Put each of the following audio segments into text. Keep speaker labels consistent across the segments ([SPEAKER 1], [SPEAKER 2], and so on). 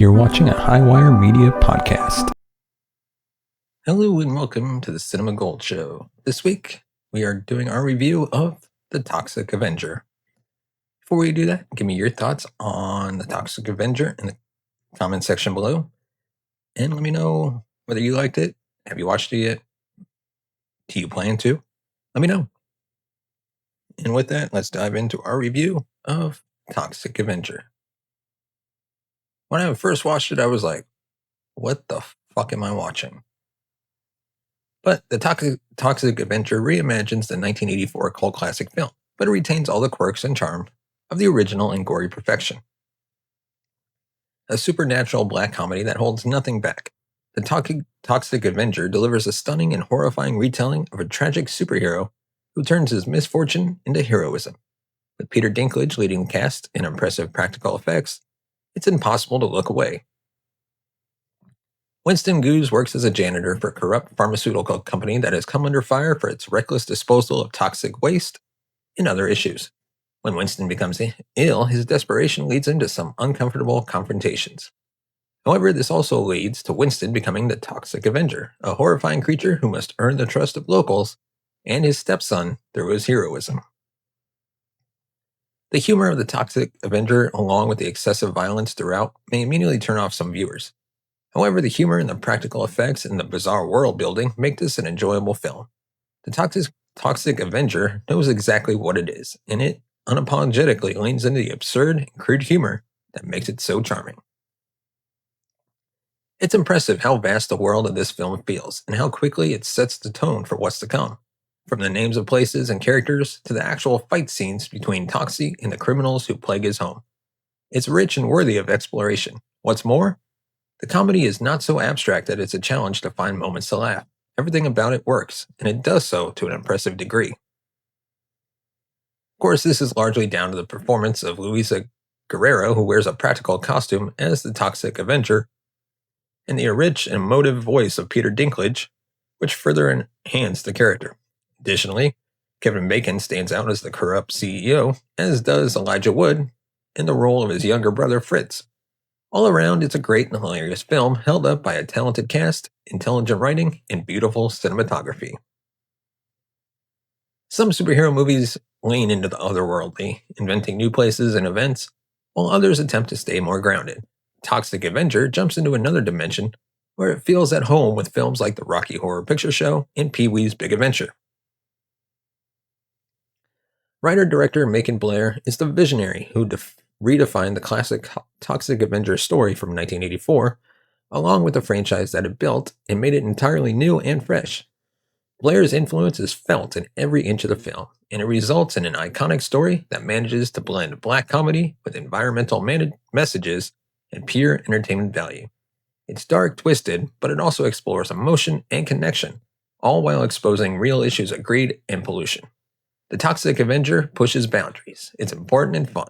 [SPEAKER 1] You're watching a Highwire Media podcast.
[SPEAKER 2] Hello and welcome to the Cinema Gold Show. This week, we are doing our review of The Toxic Avenger. Before we do that, give me your thoughts on The Toxic Avenger in the comment section below. And let me know whether you liked it. Have you watched it yet? Do you plan to? Let me know. And with that, let's dive into our review of Toxic Avenger. When I first watched it, I was like, what the fuck am I watching? But The Toxic Avenger reimagines the 1984 cult classic film, but it retains all the quirks and charm of the original in gory perfection. A supernatural black comedy that holds nothing back, The Toxic Avenger delivers a stunning and horrifying retelling of a tragic superhero who turns his misfortune into heroism. With Peter Dinklage leading the cast and impressive practical effects, it's impossible to look away. Winston Goose works as a janitor for a corrupt pharmaceutical company that has come under fire for its reckless disposal of toxic waste and other issues. When Winston becomes ill, his desperation leads him to some uncomfortable confrontations. However, this also leads to Winston becoming the Toxic Avenger, a horrifying creature who must earn the trust of locals and his stepson through his heroism. The humor of the Toxic Avenger, along with the excessive violence throughout, may immediately turn off some viewers. However, the humor and the practical effects and the bizarre world building make this an enjoyable film. The Toxic Avenger knows exactly what it is, and it unapologetically leans into the absurd and crude humor that makes it so charming. It's impressive how vast the world of this film feels, and how quickly it sets the tone for what's to come. From the names of places and characters to the actual fight scenes between Toxie and the criminals who plague his home. It's rich and worthy of exploration. What's more, the comedy is not so abstract that it's a challenge to find moments to laugh. Everything about it works, and it does so to an impressive degree. Of course, this is largely down to the performance of Luisa Guerrero, who wears a practical costume as the Toxic Avenger, and the rich and emotive voice of Peter Dinklage, which further enhance the character. Additionally, Kevin Bacon stands out as the corrupt CEO, as does Elijah Wood in the role of his younger brother Fritz. All around, it's a great and hilarious film held up by a talented cast, intelligent writing, and beautiful cinematography. Some superhero movies lean into the otherworldly, inventing new places and events, while others attempt to stay more grounded. Toxic Avenger jumps into another dimension where it feels at home with films like the Rocky Horror Picture Show and Pee-wee's Big Adventure. Writer-director Macon Blair is the visionary who redefined the classic Toxic Avenger story from 1984, along with the franchise that it built, and made it entirely new and fresh. Blair's influence is felt in every inch of the film, and it results in an iconic story that manages to blend black comedy with environmental messages and pure entertainment value. It's dark, twisted, but it also explores emotion and connection, all while exposing real issues of greed and pollution. The Toxic Avenger pushes boundaries. It's important and fun.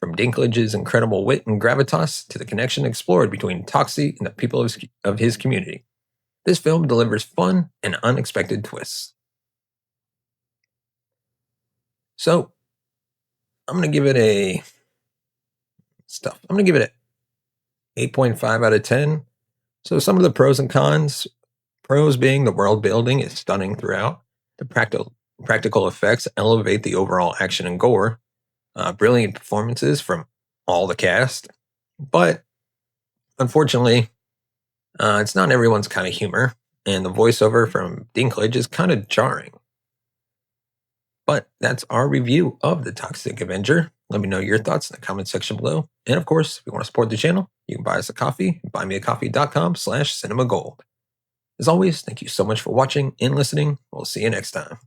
[SPEAKER 2] From Dinklage's incredible wit and gravitas to the connection explored between Toxie and the people of his community. This film delivers fun and unexpected twists. So, I'm going to give it an 8.5 out of 10. So some of the pros and cons, pros being the world building is stunning throughout. The practical effects elevate the overall action and gore. Brilliant performances from all the cast. But unfortunately, it's not everyone's kind of humor, and the voiceover from Dinklage is kind of jarring. But that's our review of The Toxic Avenger. Let me know your thoughts in the comment section below. And of course, if you want to support the channel, you can buy us a coffee at buymeacoffee.com/cinemagold. As always, thank you so much for watching and listening. We'll see you next time.